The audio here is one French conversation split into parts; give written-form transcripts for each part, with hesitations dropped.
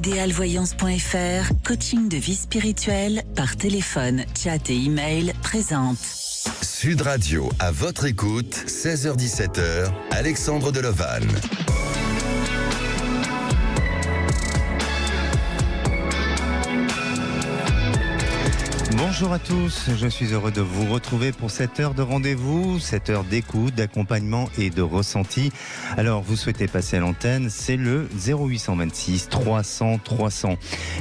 Idealvoyance.fr, coaching de vie spirituelle par téléphone, chat et email présente. Sud Radio, à votre écoute, 16h-17h, Alexandre Delevanne. Bonjour à tous, je suis heureux de vous retrouver pour cette heure de rendez-vous, cette heure d'écoute, d'accompagnement et de ressenti. Alors, vous souhaitez passer à l'antenne, c'est le 0826 300 300.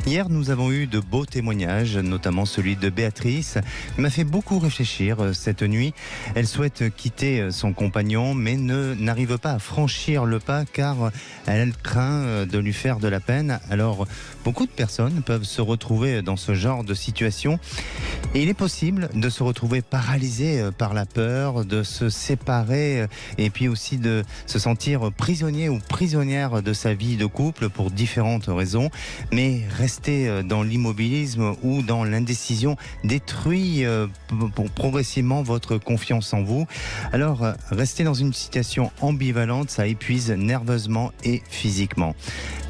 Hier, nous avons eu de beaux témoignages, notamment celui de Béatrice, qui m'a fait beaucoup réfléchir cette nuit. Elle souhaite quitter son compagnon, mais n'arrive pas à franchir le pas car elle craint de lui faire de la peine. Alors, beaucoup de personnes peuvent se retrouver dans ce genre de situation. Et il est possible de se retrouver paralysé par la peur, de se séparer et puis aussi de se sentir prisonnier ou prisonnière de sa vie de couple pour différentes raisons. Mais rester dans l'immobilisme ou dans l'indécision détruit progressivement votre confiance en vous. Alors, rester dans une situation ambivalente, ça épuise nerveusement et physiquement.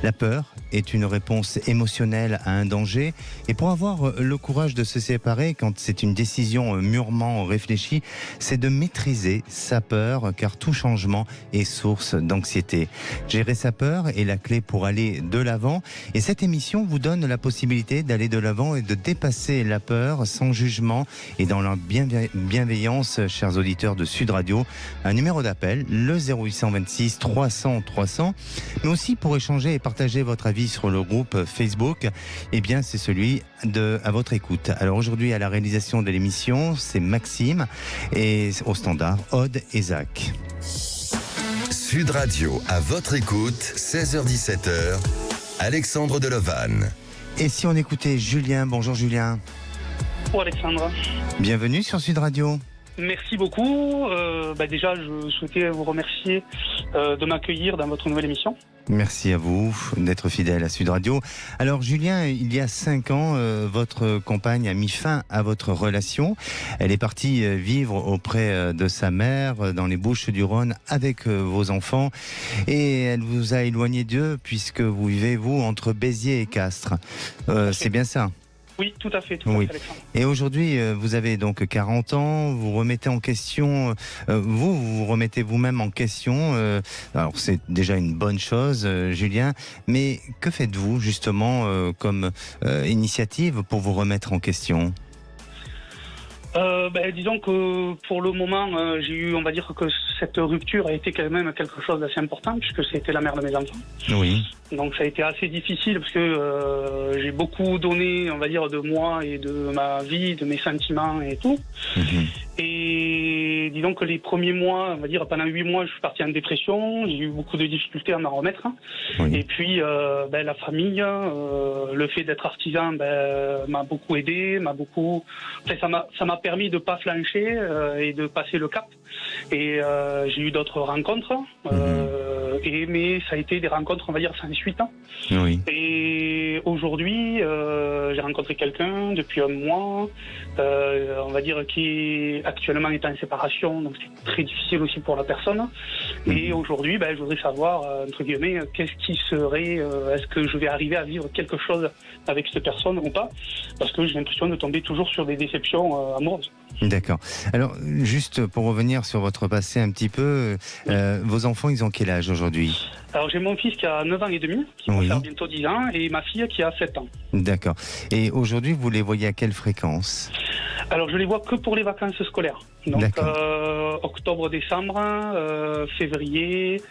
La peur est une réponse émotionnelle à un danger et pour avoir le courage de se séparer quand c'est une décision mûrement réfléchie, c'est de maîtriser sa peur car tout changement est source d'anxiété. Gérer sa peur est la clé pour aller de l'avant et cette émission vous donne la possibilité d'aller de l'avant et de dépasser la peur sans jugement et dans la bienveillance, chers auditeurs de Sud Radio. Un numéro d'appel, le 0826 300 300, mais aussi pour échanger et partager votre avis sur le groupe Facebook, eh bien c'est celui de À votre écoute. Alors aujourd'hui à la réalisation de l'émission, c'est Maxime et au standard, Aude et Zach. Sud Radio, à votre écoute, 16h-17h, Alexandre Delevanne. Et si on écoutait Julien? Bonjour Julien. Bonjour Alexandre. Bienvenue sur Sud Radio. Merci beaucoup. Déjà, je souhaitais vous remercier de m'accueillir dans votre nouvelle émission. Merci à vous d'être fidèle à Sud Radio. Alors Julien, il y a 5 ans, votre compagne a mis fin à votre relation. Elle est partie vivre auprès de sa mère dans les Bouches-du-Rhône avec vos enfants et elle vous a éloigné d'eux puisque vous vivez, vous, entre Béziers et Castres. C'est bien ça ? Oui, tout à fait, Alexandre. Et aujourd'hui, vous avez donc 40 ans, vous remettez en question, vous remettez vous-même en question. Alors c'est déjà une bonne chose, Julien, mais que faites-vous justement comme initiative pour vous remettre en question ? Disons que pour le moment, j'ai eu, on va dire que cette rupture a été quand même quelque chose d'assez important puisque c'était la mère de mes enfants. Oui. Donc ça a été assez difficile parce que j'ai beaucoup donné, on va dire, de moi et de ma vie, de mes sentiments et tout. Et disons que les premiers mois, on va dire pendant 8 mois, je suis parti en dépression. J'ai eu beaucoup de difficultés à m'en remettre. Oui. Et puis la famille, le fait d'être artisan, m'a beaucoup aidé, ça m'a permis de pas flancher et de passer le cap. Et j'ai eu d'autres rencontres, mais ça a été des rencontres, on va dire, sans suite. Oui. Et aujourd'hui, j'ai rencontré quelqu'un depuis un mois, on va dire, qui actuellement est en séparation, donc c'est très difficile aussi pour la personne. Et aujourd'hui, je voudrais savoir, entre guillemets, qu'est-ce qui serait, est-ce que je vais arriver à vivre quelque chose avec cette personne ou pas, parce que j'ai l'impression de tomber toujours sur des déceptions amoureuses. D'accord. Alors, juste pour revenir sur votre passé un petit peu, vos enfants, ils ont quel âge aujourd'hui ? Alors, j'ai mon fils qui a 9 ans et demi, qui va faire bientôt 10 ans, et ma fille qui a 7 ans. D'accord. Et aujourd'hui, vous les voyez à quelle fréquence ? Alors, je les vois que pour les vacances scolaires. Donc, octobre, décembre, février,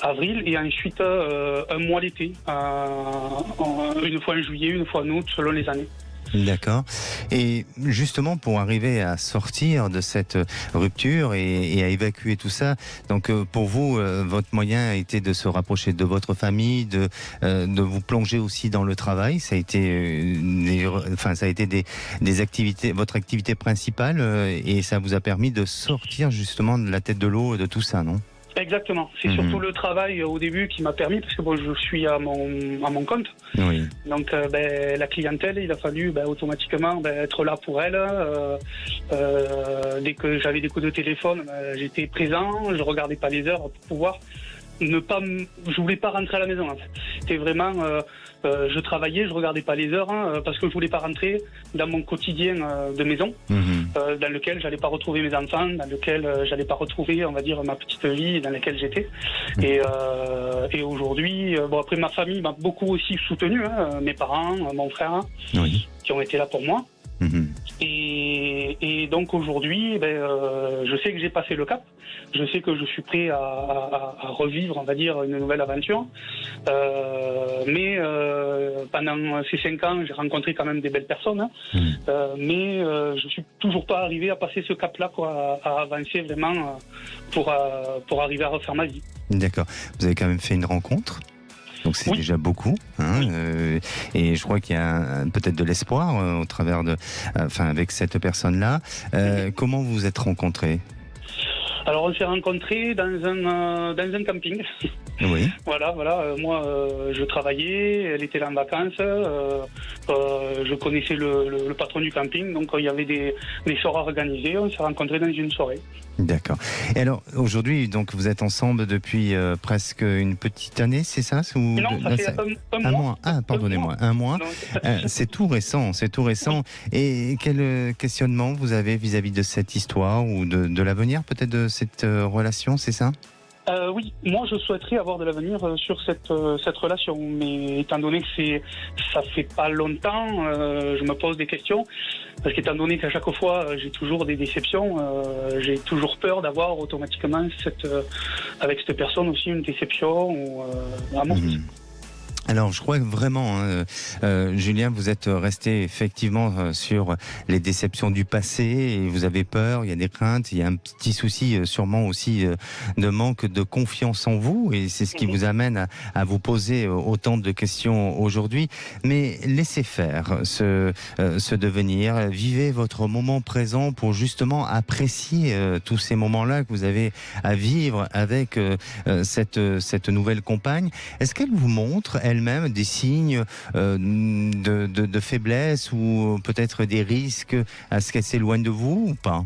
avril, et ensuite un mois l'été. Une fois en juillet, une fois en août, selon les années. D'accord. Et justement, pour arriver à sortir de cette rupture et à évacuer tout ça, donc pour vous, votre moyen a été de se rapprocher de votre famille, de vous plonger aussi dans le travail. Ça a été, des activités, votre activité principale, et ça vous a permis de sortir justement de la tête de l'eau de tout ça, non ? Exactement. C'est surtout le travail au début qui m'a permis, parce que je suis à mon compte. Oui. Donc la clientèle, il a fallu automatiquement être là pour elle. Dès que j'avais des coups de téléphone, j'étais présent, je regardais pas les heures pour pouvoir je voulais pas rentrer à la maison. En fait. C'était vraiment Je travaillais, je regardais pas les heures parce que je voulais pas rentrer dans mon quotidien de maison, dans lequel j'allais pas retrouver mes enfants, dans lequel j'allais pas retrouver, on va dire, ma petite vie dans laquelle j'étais. Et aujourd'hui, bon, après ma famille m'a beaucoup aussi soutenu, mes parents, mon frère, qui ont été là pour moi. Et donc aujourd'hui, je sais que j'ai passé le cap. Je sais que je suis prêt à revivre, on va dire, une nouvelle aventure. Mais pendant ces 5 ans, j'ai rencontré quand même des belles personnes. Mais je suis toujours pas arrivé à passer ce cap-là, quoi, à avancer vraiment pour arriver à refaire ma vie. D'accord. Vous avez quand même fait une rencontre. Donc c'est déjà beaucoup, et je crois qu'il y a peut-être de l'espoir au travers avec cette personne-là. Comment vous vous êtes rencontrés ? Alors on s'est rencontrés dans un camping. Oui. Voilà. Moi, je travaillais, elle était là en vacances. Je connaissais le patron du camping, donc il y avait des soirées organisées. On s'est rencontrés dans une soirée. D'accord. Et alors aujourd'hui, donc vous êtes ensemble depuis presque une petite année, c'est ça ? Non, ça fait un mois. Ah, pardonnez-moi, un mois. C'est tout récent. Et quel questionnement vous avez vis-à-vis de cette histoire ou de l'avenir peut-être de cette relation, c'est ça ? Oui, moi je souhaiterais avoir de l'avenir sur cette relation, mais étant donné que ça fait pas longtemps, je me pose des questions, parce qu'étant donné qu'à chaque fois j'ai toujours des déceptions, j'ai toujours peur d'avoir automatiquement avec cette personne aussi une déception ou amoureuse. Alors, je crois que vraiment, Julien, vous êtes resté effectivement sur les déceptions du passé et vous avez peur, il y a des craintes, il y a un petit souci sûrement aussi de manque de confiance en vous et c'est ce qui vous amène à vous poser autant de questions aujourd'hui. Mais laissez faire ce devenir, vivez votre moment présent pour justement apprécier tous ces moments-là que vous avez à vivre avec cette nouvelle compagne. Est-ce qu'elle vous montre elle-même des signes de faiblesse ou peut-être des risques à ce qu'elle s'éloigne de vous ou pas ?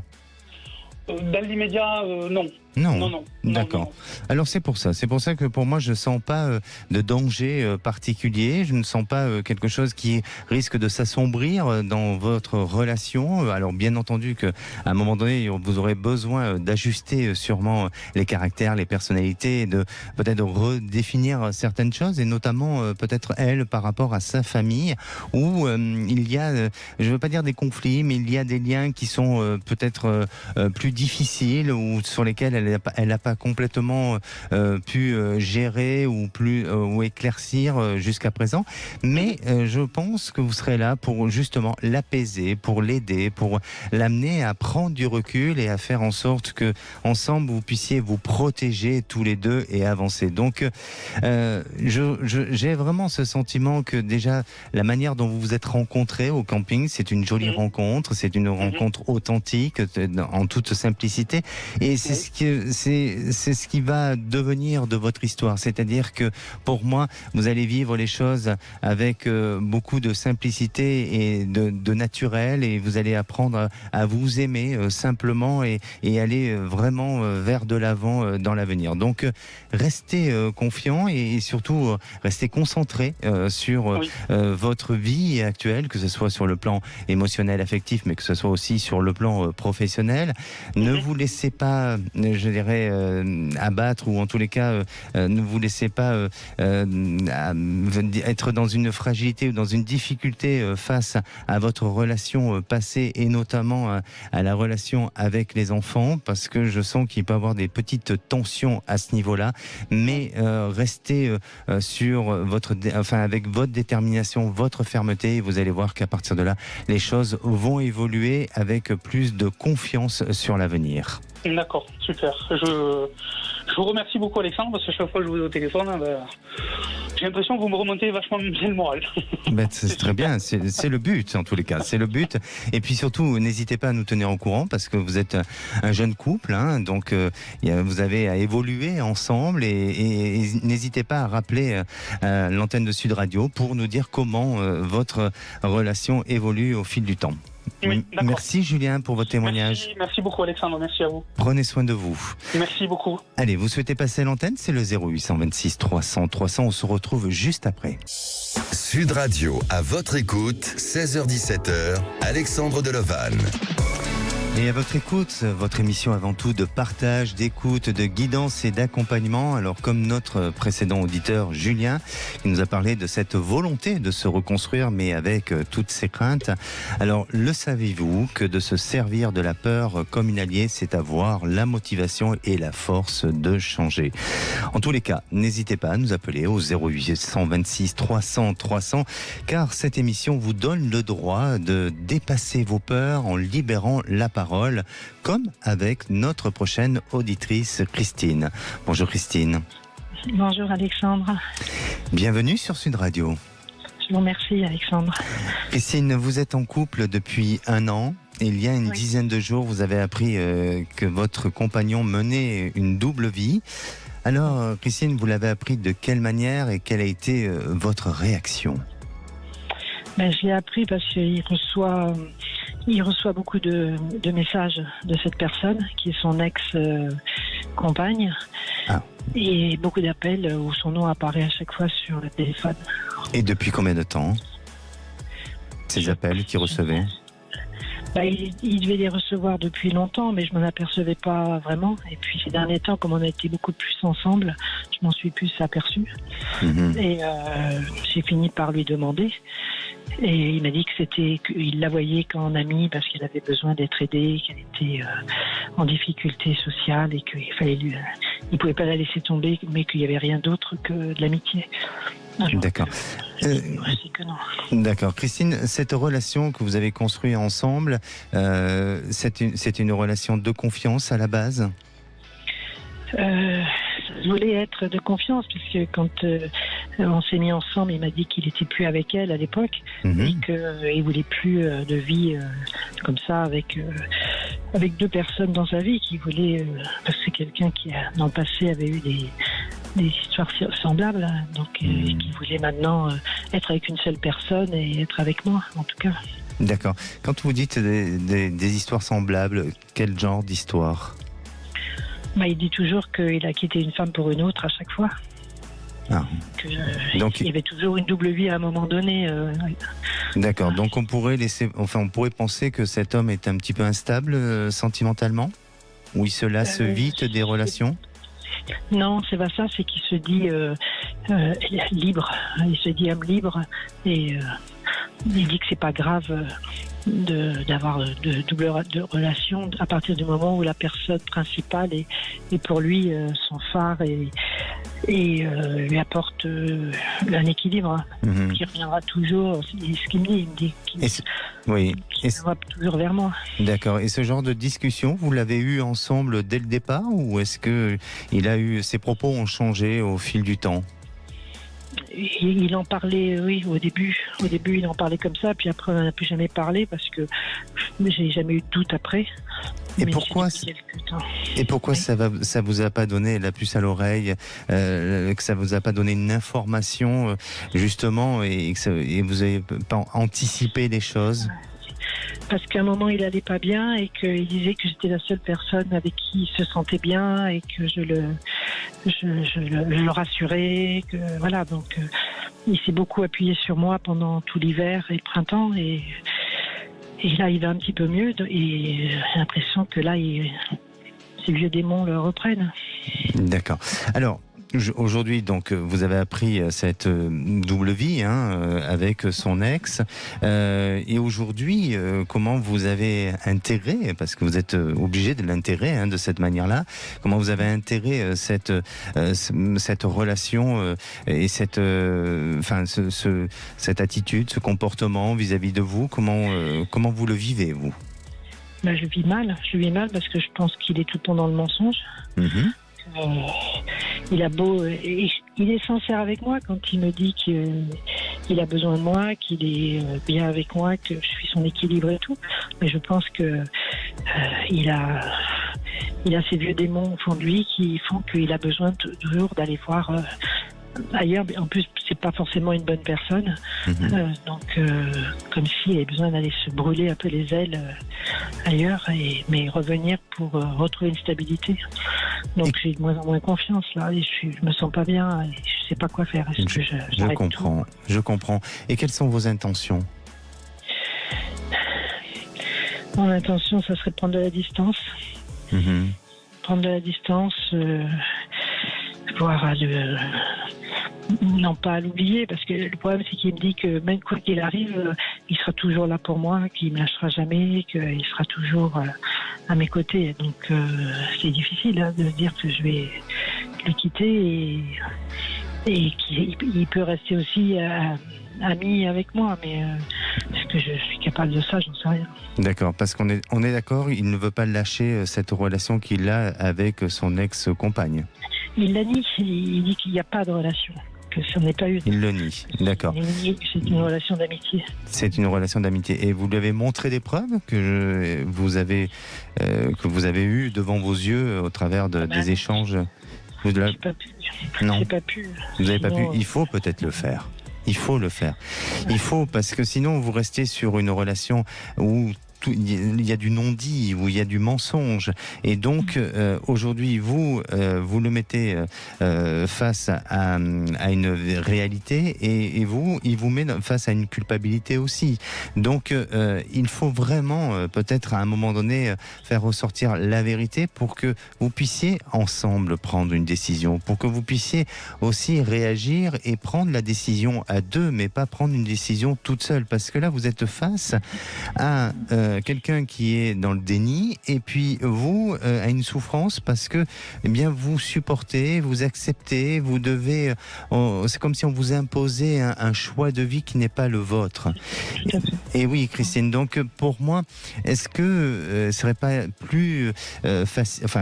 Dans l'immédiat, non. Non. D'accord. Alors c'est pour ça que pour moi je ne sens pas de danger particulier, je ne sens pas quelque chose qui risque de s'assombrir dans votre relation. Alors bien entendu qu'à un moment donné vous aurez besoin d'ajuster sûrement les caractères, les personnalités, de peut-être redéfinir certaines choses et notamment peut-être elle par rapport à sa famille où il y a, je ne veux pas dire des conflits, mais il y a des liens qui sont peut-être plus difficiles ou sur lesquels elle n'a pas complètement pu gérer ou éclaircir jusqu'à présent. Mais je pense que vous serez là pour justement l'apaiser, pour l'aider, pour l'amener à prendre du recul et à faire en sorte que ensemble vous puissiez vous protéger tous les deux et avancer. Donc j'ai vraiment ce sentiment que déjà la manière dont vous vous êtes rencontrés au camping, c'est une jolie rencontre, c'est une rencontre authentique en toute simplicité et c'est ce qui va devenir de votre histoire. C'est-à-dire que pour moi, vous allez vivre les choses avec beaucoup de simplicité et de naturel et vous allez apprendre à vous aimer simplement et aller vraiment vers de l'avant dans l'avenir. Donc restez confiant et surtout restez concentré sur votre vie actuelle, que ce soit sur le plan émotionnel, affectif, mais que ce soit aussi sur le plan professionnel. Ne vous laissez pas, je dirais, abattre ou en tous les cas ne vous laissez pas être dans une fragilité ou dans une difficulté face à votre relation passée et notamment à la relation avec les enfants parce que je sens qu'il peut y avoir des petites tensions à ce niveau-là mais restez avec votre détermination, votre fermeté et vous allez voir qu'à partir de là les choses vont évoluer avec plus de confiance sur l'avenir. D'accord, super. Je vous remercie beaucoup Alexandre parce que chaque fois que je vous ai au téléphone, j'ai l'impression que vous me remontez vachement bien le moral. C'est très bien, c'est le but en tous les cas, c'est le but. Et puis surtout, n'hésitez pas à nous tenir au courant parce que vous êtes un jeune couple, donc vous avez à évoluer ensemble et n'hésitez pas à rappeler l'antenne de Sud Radio pour nous dire comment votre relation évolue au fil du temps. Oui, d'accord. Merci Julien pour votre témoignage. Merci beaucoup Alexandre, merci à vous. Prenez soin de vous. Merci beaucoup. Allez, vous souhaitez passer à l'antenne, c'est le 0826 300 300. On se retrouve juste après. Sud Radio, à votre écoute, 16h-17h, Alexandre Delovan. Et à votre écoute, votre émission avant tout de partage, d'écoute, de guidance et d'accompagnement. Alors comme notre précédent auditeur Julien, qui nous a parlé de cette volonté de se reconstruire, mais avec toutes ses craintes. Alors le savez-vous que de se servir de la peur comme une alliée, c'est avoir la motivation et la force de changer. En tous les cas, n'hésitez pas à nous appeler au 0826 300 300, car cette émission vous donne le droit de dépasser vos peurs en libérant la parole, comme avec notre prochaine auditrice Christine. Bonjour Christine. Bonjour Alexandre. Bienvenue sur Sud Radio. Je vous remercie Alexandre. Christine, vous êtes en couple depuis 1 an. Et il y a une dizaine de jours, vous avez appris que votre compagnon menait une double vie. Alors Christine, vous l'avez appris de quelle manière et quelle a été votre réaction ? Je l'ai appris parce qu'il reçoit beaucoup de messages de cette personne qui est son ex-compagne et beaucoup d'appels où son nom apparaît à chaque fois sur le téléphone. Et depuis combien de temps ces appels qu'il recevait ? Il devait les recevoir depuis longtemps, mais je m'en apercevais pas vraiment. Et puis ces derniers temps, comme on a été beaucoup plus ensemble, je m'en suis plus aperçue. Et j'ai fini par lui demander. Et il m'a dit qu'il la voyait qu'en amie parce qu'elle avait besoin d'être aidée, qu'elle était en difficulté sociale et qu'il fallait il pouvait pas la laisser tomber, mais qu'il y avait rien d'autre que de l'amitié. D'accord. D'accord. Christine, cette relation que vous avez construite ensemble, c'est une relation de confiance à la base ? Je voulais être de confiance puisque quand on s'est mis ensemble, il m'a dit qu'il n'était plus avec elle à l'époque et qu'il voulait plus de vie comme ça avec 2 personnes dans sa vie, qu'il voulait parce que c'est quelqu'un qui dans le passé avait eu des histoires semblables, donc qui voulait maintenant être avec une seule personne et être avec moi en tout cas. D'accord. Quand vous dites des histoires semblables, quel genre d'histoire ? Il dit toujours qu'il a quitté une femme pour une autre à chaque fois. Donc, il y avait toujours une double vie à un moment donné. D'accord. Donc on pourrait penser que cet homme est un petit peu instable sentimentalement, ou il se lasse vite des relations. Non, c'est pas ça. C'est qu'il se dit libre. Il se dit homme libre et il dit que c'est pas grave d'avoir de double relation à partir du moment où la personne principale est pour lui son phare et lui apporte un équilibre qui reviendra toujours. Ce qu'il me dit, il me dit qu'il va toujours vers moi. D'accord. Et ce genre de discussion, vous l'avez eu ensemble dès le départ ou est-ce que ses propos ont changé au fil du temps ? Il en parlait, oui, au début. Au début, il en parlait comme ça, puis après, on n'en a plus jamais parlé parce que j'ai jamais eu de doute après. Et pourquoi ça vous a pas donné la puce à l'oreille, que ça vous a pas donné une information justement et vous avez pas anticipé les choses? Parce qu'à un moment il allait pas bien et qu'il disait que j'étais la seule personne avec qui il se sentait bien et que je le rassurais, que voilà, donc il s'est beaucoup appuyé sur moi pendant tout l'hiver et le printemps et là il va un petit peu mieux et j'ai l'impression que là ces vieux démons le reprennent. D'accord. Alors aujourd'hui, donc, vous avez appris cette double vie avec son ex. Et aujourd'hui, comment vous avez intégré, parce que vous êtes obligé de l'intégrer de cette manière-là, comment vous avez intégré cette relation et cette attitude, ce comportement vis-à-vis de vous, comment vous le vivez, vous? Je le vis mal parce que je pense qu'il est tout le temps dans le mensonge. Il est sincère avec moi quand il me dit qu'il a besoin de moi, qu'il est bien avec moi, que je suis son équilibre et tout. Mais je pense que il a ces vieux démons au fond de lui qui font qu'il a besoin toujours d'aller voir ailleurs, mais en plus c'est pas forcément une bonne personne, donc comme s'il avait besoin d'aller se brûler un peu les ailes ailleurs, mais revenir pour retrouver une stabilité. Donc j'ai de moins en moins confiance là, et je me sens pas bien, et je sais pas quoi faire. Est-ce que je comprends. Et quelles sont vos intentions? Mon intention, ça serait de prendre de la distance. Prendre de la distance, voir non pas à l'oublier, parce que le problème c'est qu'il me dit que même quoi qu'il arrive, il sera toujours là pour moi, qu'il me lâchera jamais, qu'il sera toujours à mes côtés. Donc c'est difficile de se dire que je vais le quitter, et qu'il peut rester aussi ami avec moi, mais est-ce que je suis capable de ça? J'en sais rien. D'accord, parce qu'on est d'accord, il ne veut pas lâcher cette relation qu'il a avec son ex-compagne. Il l'a dit, il dit qu'il n'y a pas de relation, que ça n'est pas eu. Il le nie, d'accord. Il nie que c'est une relation d'amitié. C'est une relation d'amitié. Et vous lui avez montré des preuves que vous avez eues devant vos yeux au travers des échanges? J'ai pas pu. Non. J'ai pas pu. Vous n'avez pas pu. Il faut peut-être le faire. Il faut le faire. Il faut, parce que sinon vous restez sur une relation où il y a du non-dit, où il y a du mensonge. Et donc, aujourd'hui, vous le mettez face à une réalité, et il vous met face à une culpabilité aussi. Donc, il faut vraiment, peut-être à un moment donné, faire ressortir la vérité pour que vous puissiez ensemble prendre une décision, pour que vous puissiez aussi réagir et prendre la décision à deux, mais pas prendre une décision toute seule. Parce que là, vous êtes face à quelqu'un qui est dans le déni, et puis vous à une souffrance parce que vous supportez, vous acceptez, vous devez, c'est comme si on vous imposait un choix de vie qui n'est pas le vôtre. Et oui, Christine, donc pour moi, est-ce que ce serait pas plus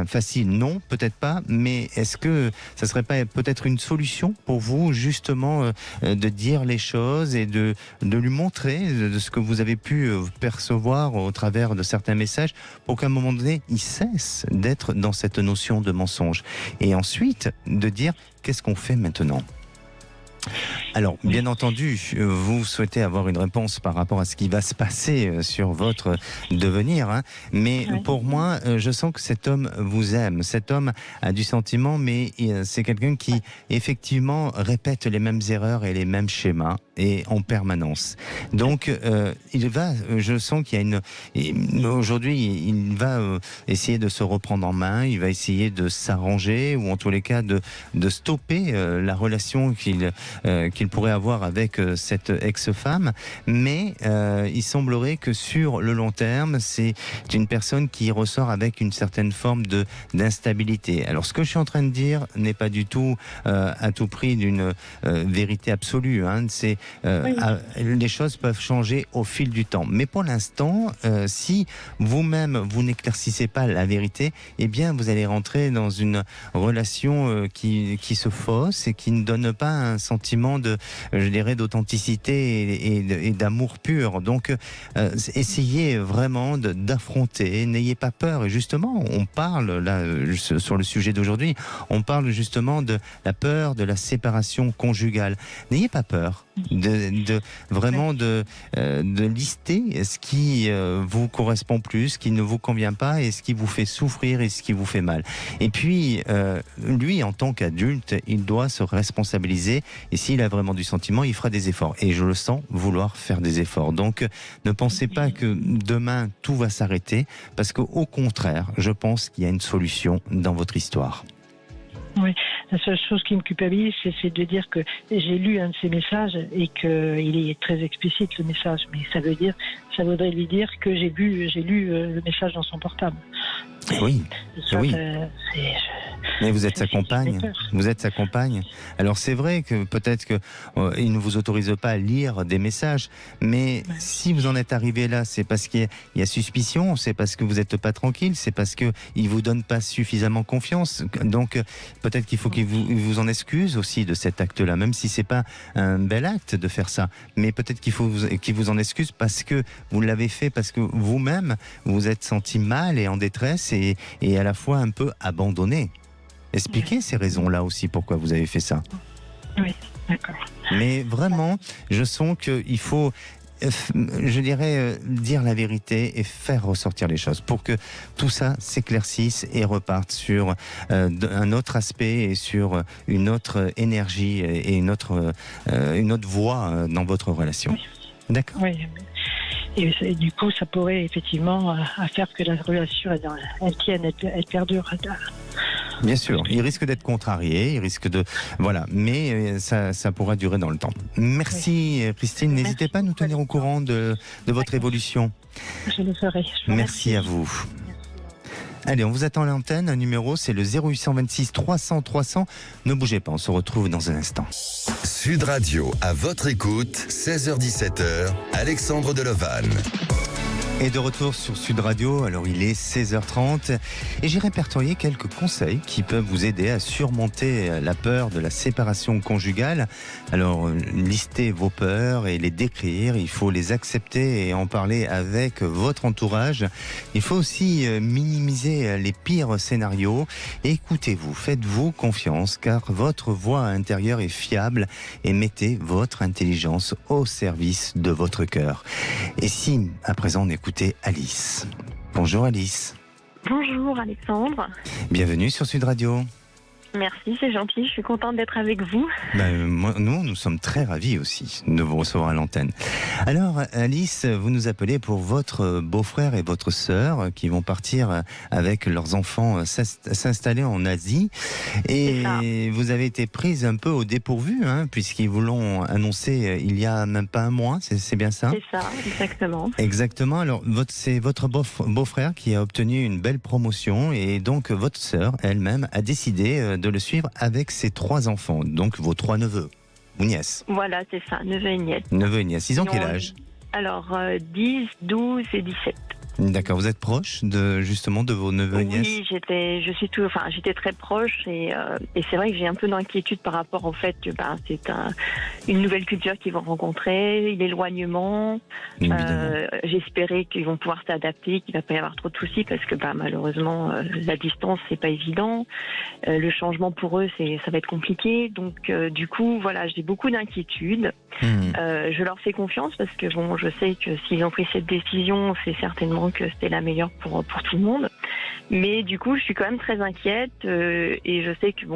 facile? Non, peut-être pas, mais est-ce que ça serait pas peut-être une solution pour vous, justement, de dire les choses et de lui montrer de ce que vous avez pu percevoir au travers de certains messages, pour qu'à un moment donné, il cesse d'être dans cette notion de mensonge. Et ensuite, de dire, qu'est-ce qu'on fait maintenant ? Alors, bien entendu, vous souhaitez avoir une réponse par rapport à ce qui va se passer sur votre devenir, mais pour moi, je sens que cet homme vous aime. Cet homme a du sentiment, mais c'est quelqu'un qui, effectivement, répète les mêmes erreurs et les mêmes schémas, et en permanence. Donc, je sens qu'il y a aujourd'hui, il va essayer de se reprendre en main, il va essayer de s'arranger, ou en tous les cas, de stopper la relation qu'il pourrait avoir avec cette ex-femme, mais il semblerait que sur le long terme, c'est une personne qui ressort avec une certaine forme d'instabilité. Alors, ce que je suis en train de dire n'est pas du tout à tout prix d'une vérité absolue. Les choses peuvent changer au fil du temps. Mais pour l'instant, si vous-même vous n'éclaircissez pas la vérité, eh bien, vous allez rentrer dans une relation qui se fausse et qui ne donne pas un sentiment d'authenticité et d'amour pur. Donc, essayez vraiment d'affronter, n'ayez pas peur. Et justement, on parle, là, sur le sujet d'aujourd'hui, on parle justement de la peur de la séparation conjugale. N'ayez pas peur de lister ce qui vous correspond plus, ce qui ne vous convient pas, et ce qui vous fait souffrir et ce qui vous fait mal. Et puis, lui, en tant qu'adulte, il doit se responsabiliser, et s'il a vraiment du sentiment, il fera des efforts. Et je le sens vouloir faire des efforts. Donc, ne pensez pas que demain, tout va s'arrêter, parce qu'au contraire, je pense qu'il y a une solution dans votre histoire. Oui, la seule chose qui me culpabilise, c'est de dire que j'ai lu un de ses messages et qu'il est très explicite, le message. Mais ça voudrait lui dire que j'ai lu le message dans son portable. Oui, ça, oui. Mais vous êtes sa compagne. Vous êtes sa compagne. Alors c'est vrai que peut-être qu'il ne vous autorise pas à lire des messages, mais si vous en êtes arrivé là, c'est parce qu'il y a suspicion, c'est parce que vous n'êtes pas tranquille, c'est parce qu'il ne vous donne pas suffisamment confiance. Donc peut-être qu'il faut qu'il vous en excuse aussi de cet acte-là, même si c'est pas un bel acte de faire ça. Mais peut-être qu'il faut qu'il vous en excuse parce que vous l'avez fait, parce que vous-même vous êtes senti mal et en détresse et à la fois un peu abandonné. Expliquez ces raisons-là aussi, pourquoi vous avez fait ça. Oui, d'accord. Mais vraiment, je sens qu'il faut, je dirais, dire la vérité et faire ressortir les choses pour que tout ça s'éclaircisse et reparte sur un autre aspect et sur une autre énergie et une autre voie dans votre relation. Oui. D'accord. Oui. Et du coup, ça pourrait effectivement faire que la relation, elle tienne, elle perdure. Bien sûr, il risque d'être contrarié, il risque de... Voilà, mais ça pourra durer dans le temps. Merci Christine, n'hésitez pas à nous tenir au courant de votre évolution. Je le ferai. Merci à vous. Allez, on vous attend à l'antenne, un numéro, c'est le 0826 300 300. Ne bougez pas, on se retrouve dans un instant. Sud Radio, à votre écoute, 16h-17h, Alexandre Delevanne. Et de retour sur Sud Radio, alors il est 16h30 et j'ai répertorié quelques conseils qui peuvent vous aider à surmonter la peur de la séparation conjugale. Alors listez vos peurs et les décrire, il faut les accepter et en parler avec votre entourage. Il faut aussi minimiser les pires scénarios. Écoutez-vous, faites-vous confiance car votre voix intérieure est fiable et mettez votre intelligence au service de votre cœur. Et si à présent on écoutez Alice. Bonjour Alice. Bonjour Alexandre. Bienvenue sur Sud Radio. Merci, c'est gentil, je suis contente d'être avec vous. Nous sommes très ravis aussi de vous recevoir à l'antenne. Alors Alice, vous nous appelez pour votre beau-frère et votre sœur qui vont partir avec leurs enfants s'installer en Asie. Et vous avez été prise un peu au dépourvu, puisqu'ils vous l'ont annoncé il y a même pas un mois, c'est bien ça ? C'est ça, exactement. Exactement, alors c'est votre beau-frère qui a obtenu une belle promotion et donc votre sœur elle-même a décidé de le suivre avec ses 3 enfants, donc vos 3 neveux ou nièces. Voilà, c'est ça, neveu et nièce. Neveu et nièces, ils ont quel âge ? Alors, 10, 12 et 17. D'accord, vous êtes proche justement de vos neveux et nièces ? Oui, j'étais très proche et c'est vrai que j'ai un peu d'inquiétude par rapport au fait que c'est une nouvelle culture qu'ils vont rencontrer, l'éloignement. J'espérais qu'ils vont pouvoir s'adapter, qu'il ne va pas y avoir trop de soucis parce que malheureusement la distance c'est pas évident, le changement pour eux ça va être compliqué. Donc du coup voilà, j'ai beaucoup d'inquiétude. Je leur fais confiance parce que je sais que s'ils ont pris cette décision, c'est certainement que c'était la meilleure pour tout le monde. Mais du coup, je suis quand même très inquiète et je sais que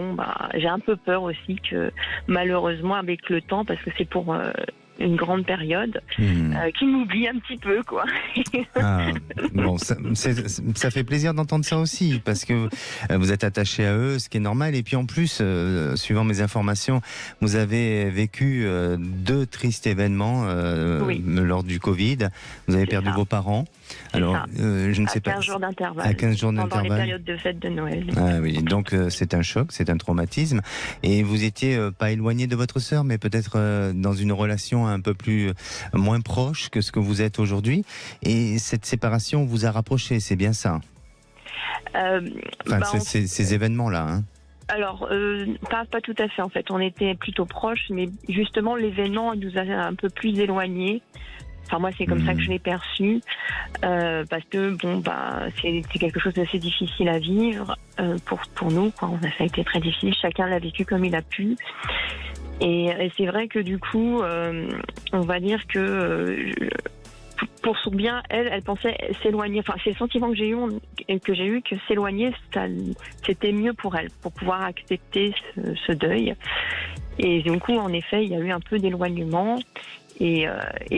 j'ai un peu peur aussi que malheureusement avec le temps, parce que c'est pour une grande période, qui m'oublie un petit peu, quoi. Bon, ça fait plaisir d'entendre ça aussi, parce que vous êtes attaché à eux, ce qui est normal. Et puis en plus, suivant mes informations, vous avez vécu 2 tristes événements lors du Covid. Vous avez perdu vos parents. Alors, je ne sais pas. 15 jours d'intervalle. À 15 jours d'intervalle. Pendant les périodes de fête de Noël. Ah oui, donc c'est un choc, c'est un traumatisme. Et vous étiez pas éloigné de votre sœur, mais peut-être dans une relation un peu moins proche que ce que vous êtes aujourd'hui. Et cette séparation vous a rapproché, c'est bien ça ? Ces événements-là, Alors, pas tout à fait en fait. On était plutôt proches, mais justement l'événement nous a un peu plus éloignés. Enfin, moi, c'est comme ça que je l'ai perçu, parce que c'est quelque chose d'assez difficile à vivre pour nous. Ça a été très difficile. Chacun l'a vécu comme il a pu. Et c'est vrai que du coup, on va dire que pour son bien, elle pensait s'éloigner. Enfin, c'est le sentiment que j'ai eu que s'éloigner, c'était mieux pour elle, pour pouvoir accepter ce deuil. Et du coup, en effet, il y a eu un peu d'éloignement. Et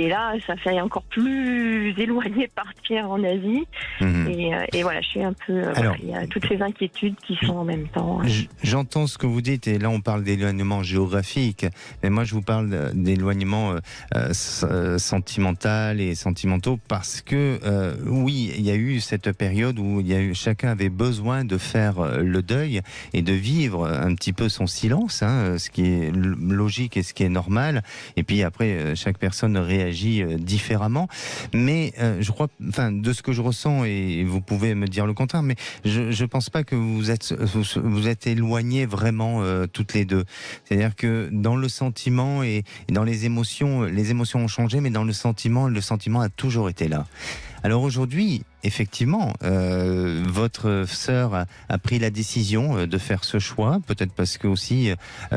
là, ça fait encore plus éloigné de partir en Asie. Et voilà, je suis un peu... il y a toutes ces inquiétudes qui sont en même temps. J'entends ce que vous dites, et là on parle d'éloignement géographique, mais moi je vous parle d'éloignement sentimental et sentimentaux, parce que oui, il y a eu cette période où chacun avait besoin de faire le deuil et de vivre un petit peu son silence, ce qui est logique et ce qui est normal. Et puis après, chacun chaque personne réagit différemment. Mais je crois, enfin, de ce que je ressens, et vous pouvez me dire le contraire, mais je pense pas que vous êtes éloignées vraiment toutes les deux. C'est-à-dire que dans le sentiment et dans les émotions ont changé, mais dans le sentiment a toujours été là. Alors aujourd'hui, effectivement, votre sœur a pris la décision de faire ce choix, peut-être parce que aussi,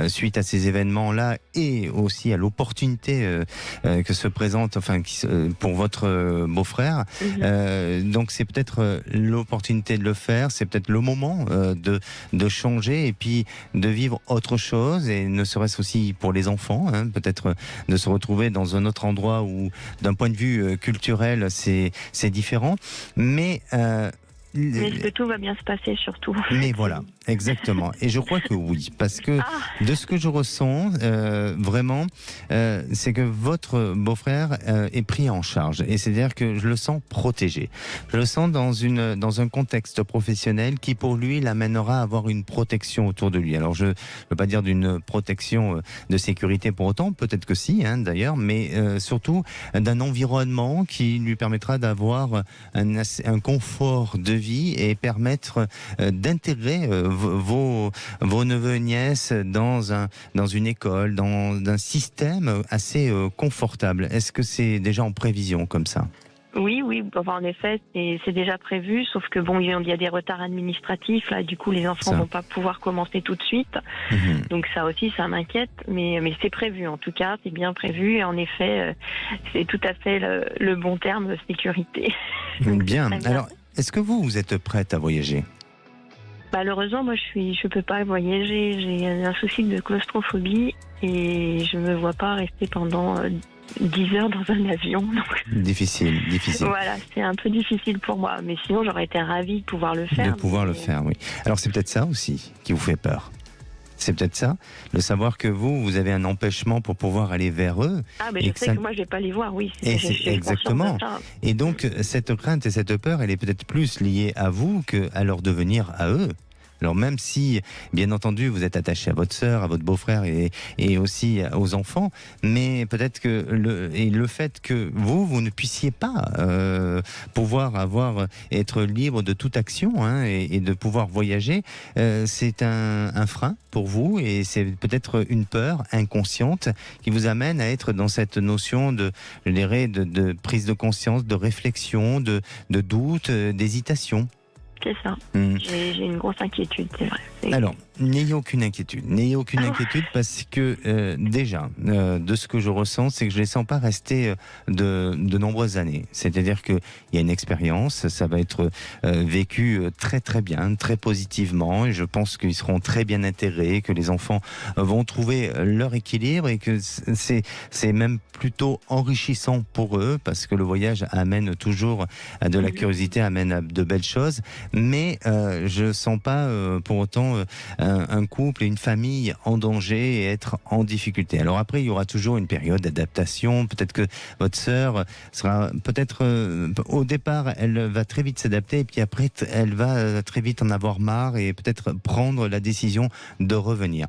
suite à ces événements-là et aussi à l'opportunité que se présente, enfin, pour votre beau-frère. Donc c'est peut-être l'opportunité de le faire, c'est peut-être le moment de changer et puis de vivre autre chose, et ne serait-ce aussi pour les enfants, hein, peut-être de se retrouver dans un autre endroit où, d'un point de vue culturel, c'est différent. Mais est-ce que tout va bien se passer surtout? Mais voilà, exactement. Et je crois que oui, parce que de ce que je ressens, vraiment, c'est que votre beau-frère est pris en charge. Et c'est-à-dire que je le sens protégé. Je le sens dans un contexte professionnel qui, pour lui, l'amènera à avoir une protection autour de lui. Alors, je ne veux pas dire d'une protection de sécurité pour autant, peut-être que si, hein, d'ailleurs, mais surtout d'un environnement qui lui permettra d'avoir un confort de vie et permettre d'intégrer vos neveux et nièces dans une école, dans un système assez confortable. Est-ce que c'est déjà en prévision comme ça ? Oui, enfin, en effet, c'est déjà prévu, sauf que bon, il y a des retards administratifs, là, du coup, les enfants vont pas pouvoir commencer tout de suite. Donc ça aussi, ça m'inquiète, mais c'est prévu, en tout cas, c'est bien prévu, et en effet, c'est tout à fait le bon terme, sécurité. Bien. Alors, est-ce que vous êtes prête à voyager ? Malheureusement, moi, je peux pas voyager, j'ai un souci de claustrophobie, et je me vois pas rester pendant 10 heures dans un avion. Donc... Difficile. Voilà, c'est un peu difficile pour moi. Mais sinon, j'aurais été ravie de pouvoir le faire. Le faire, oui. Alors, c'est peut-être ça aussi qui vous fait peur. C'est peut-être ça, de savoir que vous avez un empêchement pour pouvoir aller vers eux. Ah, mais je sais que moi, je vais pas les voir, oui. Exactement. Et donc, cette crainte et cette peur, elle est peut-être plus liée à vous qu'à leur devenir à eux. Alors même si, bien entendu, vous êtes attaché à votre sœur, à votre beau-frère et aussi aux enfants, mais peut-être que le fait que vous ne puissiez pas pouvoir être libre de toute action, hein, et de pouvoir voyager, c'est un frein pour vous, et c'est peut-être une peur inconsciente qui vous amène à être dans cette notion de prise de conscience, de réflexion, de doute, d'hésitation. C'est ça. J'ai une grosse inquiétude, c'est vrai. Alors, n'ayez aucune inquiétude. Parce que déjà, de ce que je ressens, c'est que je ne les sens pas rester de nombreuses années. C'est-à-dire qu'il y a une expérience, ça va être vécu très très bien, très positivement, et je pense qu'ils seront très bien intégrés, que les enfants vont trouver leur équilibre, et que c'est même plutôt enrichissant pour eux, parce que le voyage amène toujours à de la curiosité, amène à de belles choses, mais je ne sens pas pour autant un couple et une famille en danger et être en difficulté. Alors après, il y aura toujours une période d'adaptation. Peut-être que votre sœur sera au départ, elle va très vite s'adapter, et puis après, elle va très vite en avoir marre et peut-être prendre la décision de revenir.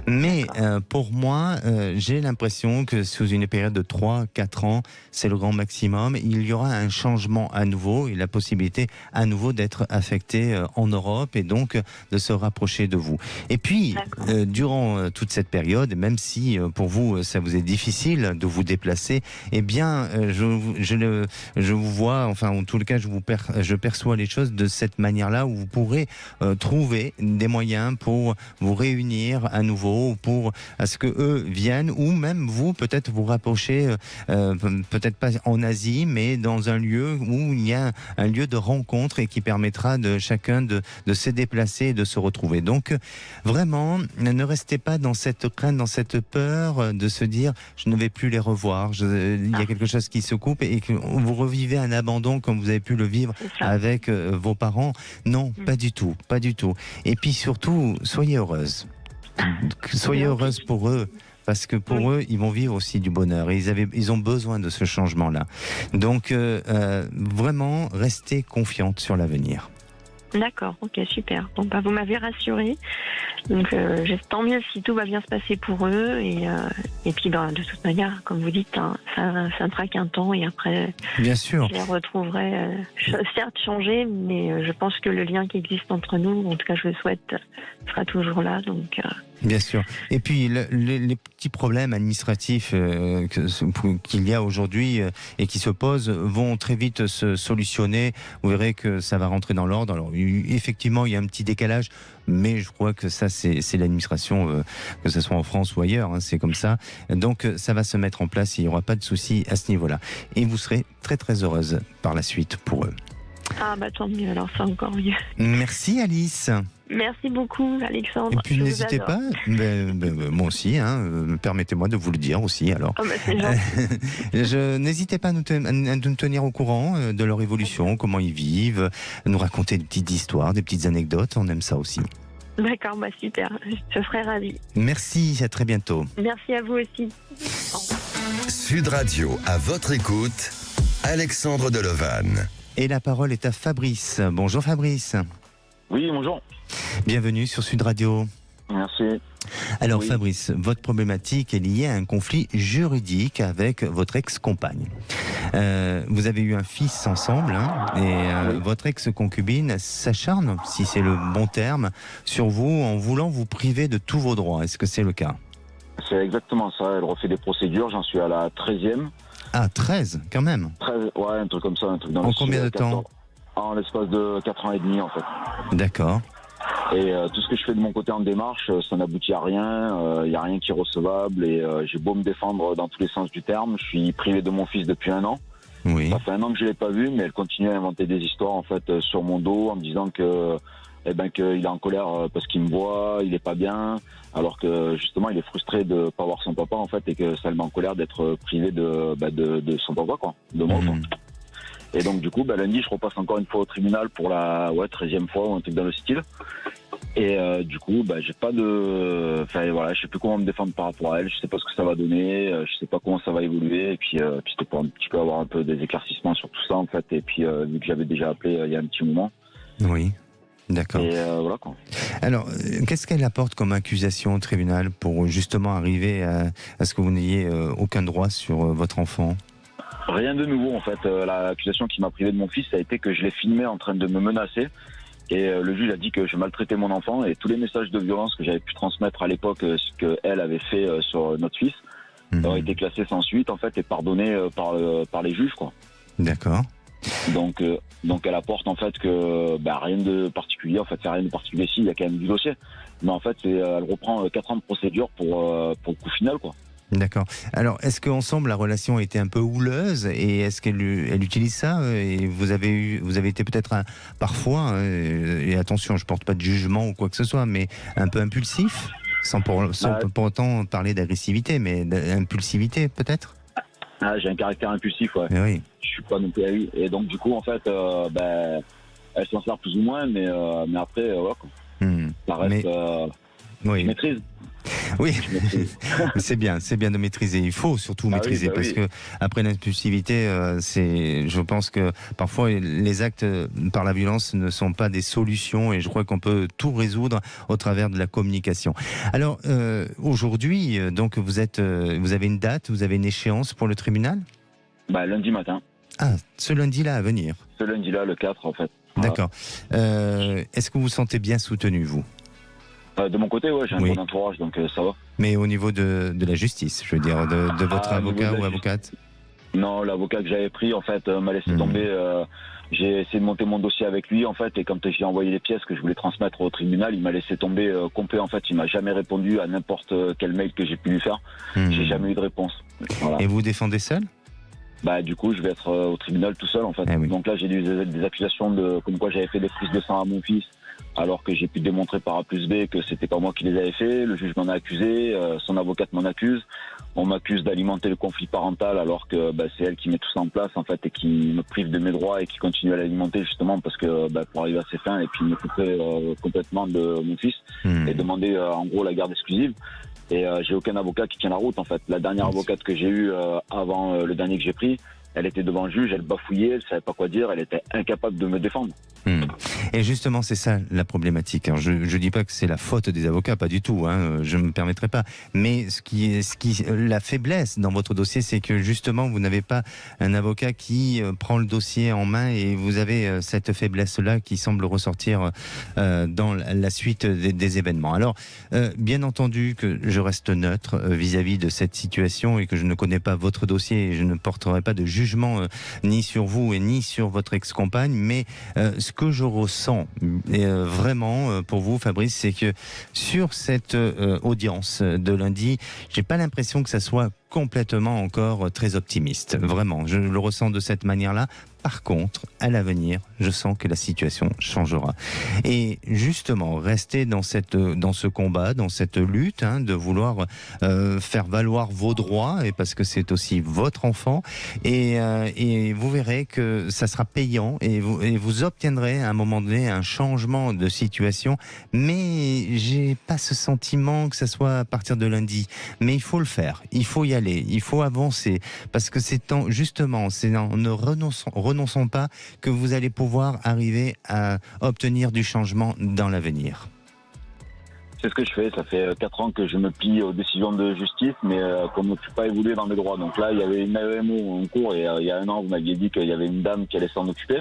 Mais pour moi, j'ai l'impression que sous une période de 3-4 ans, c'est le grand maximum, il y aura un changement à nouveau et la possibilité à nouveau d'être affecté en Europe, et donc de se rapprocher de vous. Et puis, durant toute cette période, même si pour vous, ça vous est difficile de vous déplacer, eh bien, je vous vois, enfin, en tout cas, je perçois les choses de cette manière-là, où vous pourrez trouver des moyens pour vous réunir à nouveau, pour à ce que eux viennent, ou même vous, peut-être vous rapprocher, peut-être pas en Asie, mais dans un lieu où il y a un lieu de rencontre, et qui permettra de chacun de se déplacer et de se retrouver. Donc, vraiment, ne restez pas dans cette crainte, dans cette peur de se dire « je ne vais plus les revoir ». Il y a quelque chose qui se coupe, et que vous revivez un abandon comme vous avez pu le vivre avec vos parents. Non, pas du tout, pas du tout. Et puis surtout, soyez heureuse. Soyez heureuse pour eux. Parce que pour eux, ils vont vivre aussi du bonheur. Et ils ont besoin de ce changement-là. Donc, vraiment, restez confiante sur l'avenir. D'accord, ok, super. Bon, vous m'avez rassurée. Donc, tant mieux si tout va bien se passer pour eux. Et puis, de toute manière, comme vous dites, hein, ça ne fera qu'un temps. Et après, Bien sûr. je les retrouverai, certes changés, mais je pense que le lien qui existe entre nous, en tout cas, je le souhaite, sera toujours là. Donc, Bien sûr. Et puis, les petits problèmes administratifs qu'il y a aujourd'hui et qui se posent vont très vite se solutionner. Vous verrez que ça va rentrer dans l'ordre. Alors, effectivement, il y a un petit décalage, mais je crois que ça, c'est l'administration, que ce soit en France ou ailleurs, hein, c'est comme ça. Donc, ça va se mettre en place et il n'y aura pas de souci à ce niveau-là. Et vous serez très, très heureuse par la suite pour eux. Ah, tant mieux, alors c'est encore mieux. Merci Alice. Merci beaucoup, Alexandre. Et puis n'hésitez pas, moi aussi, permettez-moi de vous le dire aussi. Alors, c'est gentil. N'hésitez pas à nous tenir au courant de leur évolution, comment ils vivent, nous raconter des petites histoires, des petites anecdotes, on aime ça aussi. D'accord, super, je serai ravie. Merci, à très bientôt. Merci à vous aussi. Sud Radio, à votre écoute, Alexandre Delovan. Et la parole est à Fabrice. Bonjour Fabrice. Oui, bonjour. Bienvenue sur Sud Radio. Merci. Alors oui. Fabrice, votre problématique est liée à un conflit juridique avec votre ex-compagne. Vous avez eu un fils ensemble, hein, et Oui. votre ex-concubine s'acharne, si c'est le bon terme, sur vous en voulant vous priver de tous vos droits. Est-ce que c'est le cas ? C'est exactement ça. Elle refait des procédures. J'en suis à la 13e. Ah, 13 quand même. 13, ouais, un truc comme ça. Un truc dans En le combien de 14. temps ? En l'espace de 4 ans et demi, en fait. D'accord. Et tout ce que je fais de mon côté en démarche, ça n'aboutit à rien. Il n'y a rien qui est recevable. Et j'ai beau me défendre dans tous les sens du terme. Je suis privé de mon fils depuis 1 an. Oui. Ça fait 1 an que je ne l'ai pas vu, mais elle continue à inventer des histoires, en fait, sur mon dos, en me disant que... qu'il est en colère parce qu'il me voit, il est pas bien, alors que justement il est frustré de pas voir son papa en fait, et que ça le met en colère d'être privé de son papa, quoi, de moi. Quoi. Et donc du coup lundi je repasse encore une fois au tribunal pour la 13e fois ou un truc dans le style. Et du coup j'ai pas de, je sais plus comment me défendre par rapport à elle, je sais pas ce que ça va donner, je sais pas comment ça va évoluer, et puis c'était pour un petit peu avoir un peu des éclaircissements sur tout ça en fait, et puis vu que j'avais déjà appelé il y a un petit moment. Oui. D'accord. Et voilà quoi. Alors, qu'est-ce qu'elle apporte comme accusation au tribunal pour justement arriver à ce que vous n'ayez aucun droit sur votre enfant ? Rien de nouveau en fait. L'accusation qui m'a privé de mon fils, ça a été que je l'ai filmé en train de me menacer. Et le juge a dit que je maltraitais mon enfant, et tous les messages de violence que j'avais pu transmettre à l'époque, ce qu'elle avait fait sur notre fils, ont été classés sans suite en fait et pardonnés par les juges, quoi. D'accord. Donc elle apporte en fait que rien de particulier, en fait c'est rien de particulier, si il y a quand même du dossier, mais en fait elle reprend 4 ans de procédure pour le coup final, quoi. D'accord. Alors, est-ce qu'ensemble la relation a été un peu houleuse, et est-ce qu'elle utilise ça, et vous avez été peut-être parfois, et attention, je porte pas de jugement ou quoi que ce soit, mais un peu impulsif, sans pour autant parler d'agressivité, mais d'impulsivité peut-être ? Ah, j'ai un caractère impulsif, ouais. Mais oui. Je suis pas non plus à lui. Et donc du coup en fait elle s'en sert plus ou moins, mais après voilà, quoi. Ça reste oui. je maîtrise. Oui, c'est bien de maîtriser. Il faut surtout maîtriser, parce que après l'impulsivité, je pense que parfois les actes par la violence ne sont pas des solutions, et je crois qu'on peut tout résoudre au travers de la communication. Alors aujourd'hui, donc vous avez une date, vous avez une échéance pour le tribunal ? Lundi matin. Ah, ce lundi-là à venir. Ce lundi-là, le 4 en fait. D'accord. Est-ce que vous vous sentez bien soutenu, vous ? De mon côté, ouais, j'ai un bon entourage, donc ça va. Mais au niveau de la justice, je veux dire, de votre avocat ou avocate ? Non, l'avocat que j'avais pris, en fait, m'a laissé tomber. J'ai essayé de monter mon dossier avec lui, en fait, et quand j'ai envoyé les pièces que je voulais transmettre au tribunal, il m'a laissé tomber complet. En fait, il m'a jamais répondu à n'importe quel mail que j'ai pu lui faire. J'ai jamais eu de réponse. Voilà. Et vous défendez seul ? Du coup, je vais être au tribunal tout seul, en fait. Oui. Donc là, j'ai eu des accusations comme quoi j'avais fait des prises de sang à mon fils, alors que j'ai pu démontrer par A plus B que c'était pas moi qui les avais fait. Le juge m'en a accusé, son avocate m'en accuse. On m'accuse d'alimenter le conflit parental, alors que c'est elle qui met tout ça en place, en fait, et qui me prive de mes droits et qui continue à l'alimenter, justement parce que pour arriver à ses fins, et puis me couper complètement de mon fils et demander en gros la garde exclusive. Et j'ai aucun avocat qui tient la route, en fait. La dernière avocate que j'ai eue avant le dernier que j'ai pris, elle était devant le juge, elle bafouillait, elle savait pas quoi dire, elle était incapable de me défendre. Et justement, c'est ça la problématique. Alors, je ne dis pas que c'est la faute des avocats, pas du tout, hein, je ne me permettrai pas. Mais la faiblesse dans votre dossier, c'est que justement, vous n'avez pas un avocat qui prend le dossier en main et vous avez cette faiblesse-là qui semble ressortir dans la suite des événements. Alors, bien entendu que je reste neutre vis-à-vis de cette situation et que je ne connais pas votre dossier et je ne porterai pas de jugement ni sur vous et ni sur votre ex-compagne, mais ce que je ressens vraiment pour vous, Fabrice, c'est que sur cette audience de lundi, j'ai pas l'impression que ça soit complètement encore très optimiste. Vraiment, je le ressens de cette manière-là. Par contre, à l'avenir, je sens que la situation changera. Et justement, rester dans ce combat, dans cette lutte, hein, de vouloir faire valoir vos droits, et parce que c'est aussi votre enfant, et vous verrez que ça sera payant, et vous obtiendrez à un moment donné un changement de situation. Mais j'ai pas ce sentiment que ça soit à partir de lundi. Mais il faut le faire, il faut y aller, il faut avancer, parce que c'est en ne renonçons pas que vous allez pouvoir arriver à obtenir du changement dans l'avenir. C'est ce que je fais, ça fait 4 ans que je me plie aux décisions de justice, mais comme je ne suis pas évolué dans mes droits. Donc là, il y avait une AEMO en cours et il y a 1 an, vous m'aviez dit qu'il y avait une dame qui allait s'en occuper.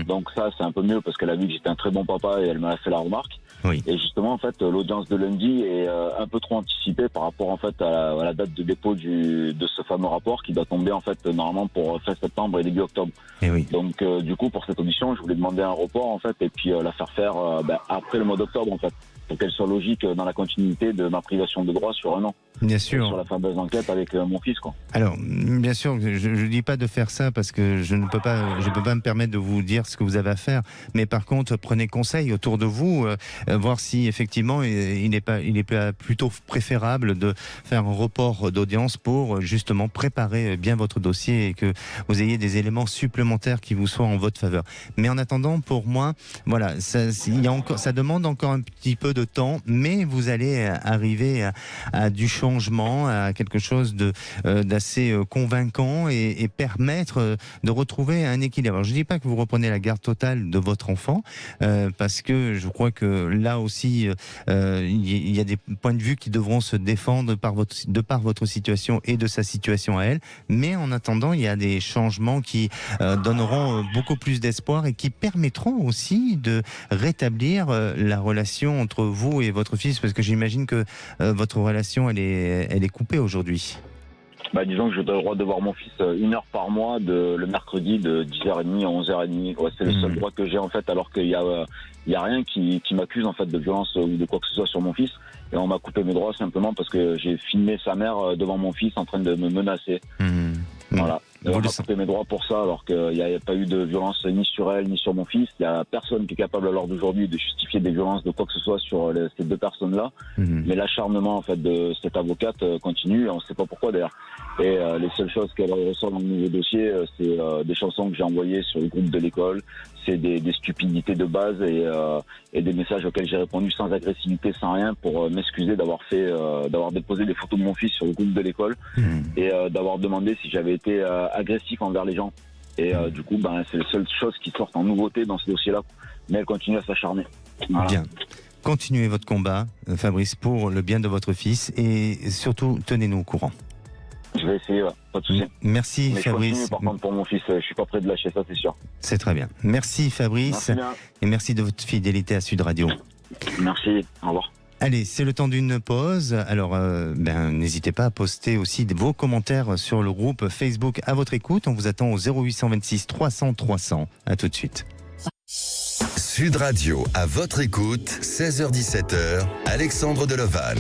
Donc ça, c'est un peu mieux parce qu'elle a vu que j'étais un très bon papa et elle m'a fait la remarque. Oui. Et justement, en fait, l'audience de lundi est un peu trop anticipée par rapport en fait à la date de dépôt de ce fameux rapport qui doit tomber en fait normalement pour fin septembre et début octobre. Et oui. Donc du coup, pour cette audition, je voulais demander un report en fait et puis la faire après le mois d'octobre en fait, pour qu'elle soit logique dans la continuité de ma privation de droit sur 1 an. Bien sûr. Sur la fameuse enquête avec mon fils, quoi. Alors, bien sûr, je ne dis pas de faire ça parce que je ne peux pas me permettre de vous dire ce que vous avez à faire. Mais par contre, prenez conseil autour de vous, voir si effectivement il est plutôt préférable de faire un report d'audience pour justement préparer bien votre dossier et que vous ayez des éléments supplémentaires qui vous soient en votre faveur. Mais en attendant, pour moi, voilà, ça demande encore un petit peu de temps, mais vous allez arriver à du changement, à quelque chose d'assez convaincant et permettre de retrouver un équilibre. Alors, je ne dis pas que vous reprenez la garde totale de votre enfant, parce que je crois que là aussi, il y a des points de vue qui devront se défendre de par votre situation et de sa situation à elle. Mais en attendant, il y a des changements qui donneront beaucoup plus d'espoir et qui permettront aussi de rétablir la relation entre vous et votre fils, parce que j'imagine que votre relation, elle est coupée aujourd'hui. Disons que j'ai le droit de voir mon fils 1 heure par mois, le mercredi de 10h30 à 11h30. Ouais, c'est le seul droit que j'ai en fait, alors qu'il y a rien qui m'accuse en fait de violence ou de quoi que ce soit sur mon fils. Et on m'a coupé mes droits simplement parce que j'ai filmé sa mère devant mon fils en train de me menacer. Voilà. On m'a coupé mes droits pour ça, alors qu'il n'y a pas eu de violence ni sur elle ni sur mon fils. Il n'y a personne qui est capable à l'heure d'aujourd'hui de justifier des violences de quoi que ce soit sur ces 2 personnes-là. Mais l'acharnement en fait de cette avocate continue et on ne sait pas pourquoi d'ailleurs. Et les seules choses qu'elle ressort dans le nouveau dossier, c'est des chansons que j'ai envoyées sur le groupe de l'école. C'est des stupidités de base et des messages auxquels j'ai répondu sans agressivité, sans rien, pour m'excuser d'avoir déposé des photos de mon fils sur le groupe de l'école et d'avoir demandé si j'avais été agressif envers les gens. Et du coup, c'est les seules choses qui sortent en nouveauté dans ce dossier-là. Mais elle continue à s'acharner. Voilà. Bien. Continuez votre combat, Fabrice, pour le bien de votre fils et surtout, tenez-nous au courant. Je vais essayer, pas de souci. Merci, mais Fabrice. Je continue, par contre, pour mon fils, je suis pas prêt de lâcher ça, c'est sûr. C'est très bien. Merci, Fabrice. Merci bien. Et merci de votre fidélité à Sud Radio. Merci, au revoir. Allez, c'est le temps d'une pause. Alors, n'hésitez pas à poster aussi vos commentaires sur le groupe Facebook À votre écoute. On vous attend au 0826 300 300. À tout de suite. Sud Radio, à votre écoute, 16h-17h, Alexandre Delovan.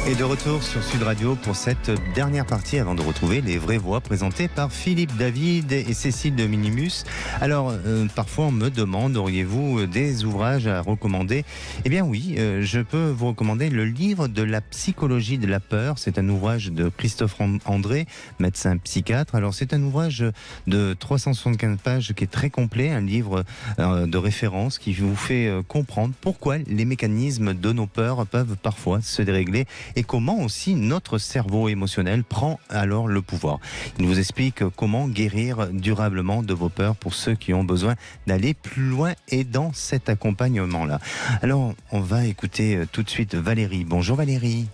Et de retour sur Sud Radio pour cette dernière partie avant de retrouver les vraies voix présentées par Philippe David et Cécile de Minimus. Alors, parfois on me demande, auriez-vous des ouvrages à recommander ? Eh bien oui, je peux vous recommander le livre de la psychologie de la peur. C'est un ouvrage de Christophe André, médecin psychiatre. Alors c'est un ouvrage de 375 pages qui est très complet, un livre de référence qui vous fait comprendre pourquoi les mécanismes de nos peurs peuvent parfois se dérégler et comment aussi notre cerveau émotionnel prend alors le pouvoir. Il vous explique comment guérir durablement de vos peurs pour ceux qui ont besoin d'aller plus loin et dans cet accompagnement-là. Alors, on va écouter tout de suite Valérie. Bonjour Valérie.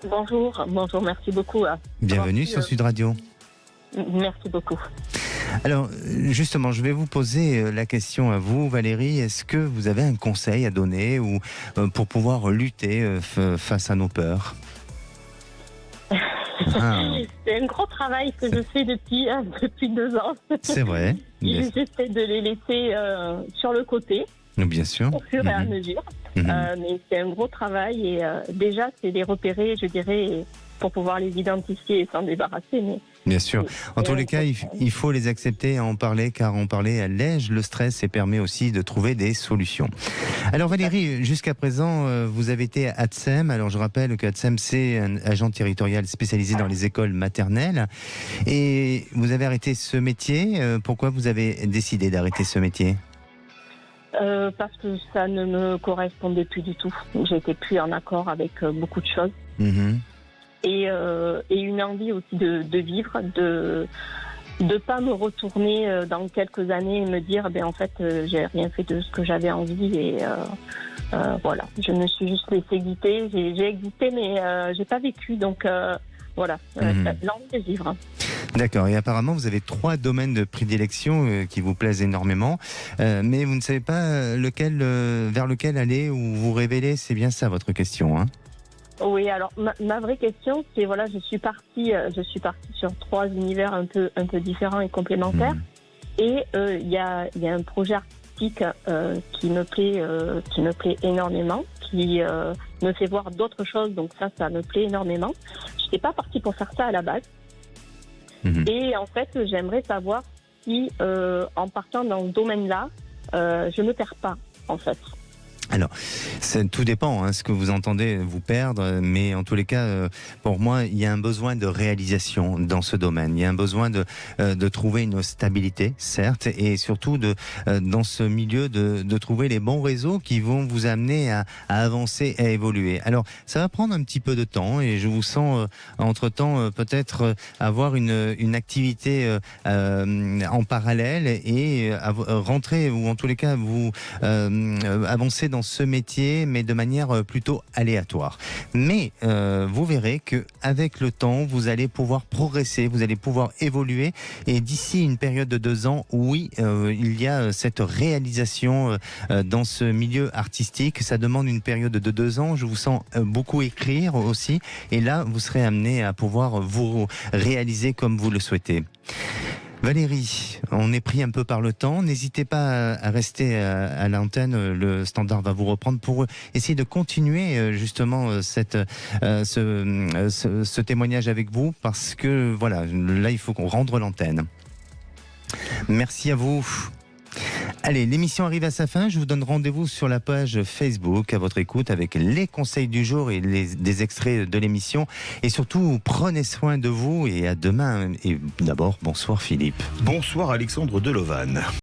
Bonjour, merci beaucoup. Bienvenue sur Sud Radio. Merci beaucoup. Alors, justement, je vais vous poser la question à vous, Valérie. Est-ce que vous avez un conseil à donner ou pour pouvoir lutter face à nos peurs? C'est un gros travail que je fais depuis 2 ans. C'est vrai. J'essaie de les laisser sur le côté. Bien sûr. Au fur et à mesure. Mais c'est un gros travail et déjà, c'est les repérer, je dirais, pour pouvoir les identifier et s'en débarrasser. Mais bien sûr. En tous les cas, il faut les accepter et en parler, car en parler allège le stress et permet aussi de trouver des solutions. Alors Valérie, jusqu'à présent, vous avez été à ATSEM. Alors je rappelle que ATSEM, c'est un agent territorial spécialisé dans les écoles maternelles. Et vous avez arrêté ce métier. Pourquoi vous avez décidé d'arrêter ce métier ? Parce que ça ne me correspondait plus du tout. J'étais plus en accord avec beaucoup de choses. Et une envie aussi de vivre, de pas me retourner dans quelques années et me dire en fait j'ai rien fait de ce que j'avais envie et voilà, je me suis juste laissée guider, j'ai existé mais j'ai pas vécu, donc voilà, l'envie de vivre. D'accord, et apparemment vous avez 3 domaines de prédilection qui vous plaisent énormément, mais vous ne savez pas vers lequel aller ou vous révéler, c'est bien ça votre question, hein? Oui, alors ma vraie question, c'est voilà, je suis partie sur 3 univers un peu différents et complémentaires, et il y a un projet artistique qui me plaît énormément, qui me fait voir d'autres choses, donc ça me plaît énormément. Je n'étais pas partie pour faire ça à la base, et en fait, j'aimerais savoir si en partant dans ce domaine-là, je me perds pas, en fait. Alors, tout dépend, ce que vous entendez vous perdre, mais en tous les cas, pour moi, il y a un besoin de réalisation dans ce domaine. Il y a un besoin de trouver une stabilité, certes, et surtout dans ce milieu de trouver les bons réseaux qui vont vous amener à avancer, à évoluer. Alors, ça va prendre un petit peu de temps et je vous sens, entre-temps, peut-être avoir une activité en parallèle et rentrer, ou en tous les cas, vous avancer dans ce métier, mais de manière plutôt aléatoire. Mais vous verrez qu'avec le temps, vous allez pouvoir progresser, vous allez pouvoir évoluer, et d'ici une période de 2 ans, oui, il y a cette réalisation dans ce milieu artistique. Ça demande une période de 2 ans. Je vous sens beaucoup écrire aussi, et là, vous serez amené à pouvoir vous réaliser comme vous le souhaitez. Valérie, on est pris un peu par le temps. N'hésitez pas à rester à l'antenne. Le standard va vous reprendre pour essayer de continuer justement ce témoignage avec vous, parce que voilà, là il faut qu'on rende l'antenne. Merci à vous. Allez, l'émission arrive à sa fin. Je vous donne rendez-vous sur la page Facebook à votre écoute avec les conseils du jour et des extraits de l'émission. Et surtout, prenez soin de vous et à demain. Et d'abord, bonsoir Philippe. Bonsoir Alexandre Delovan.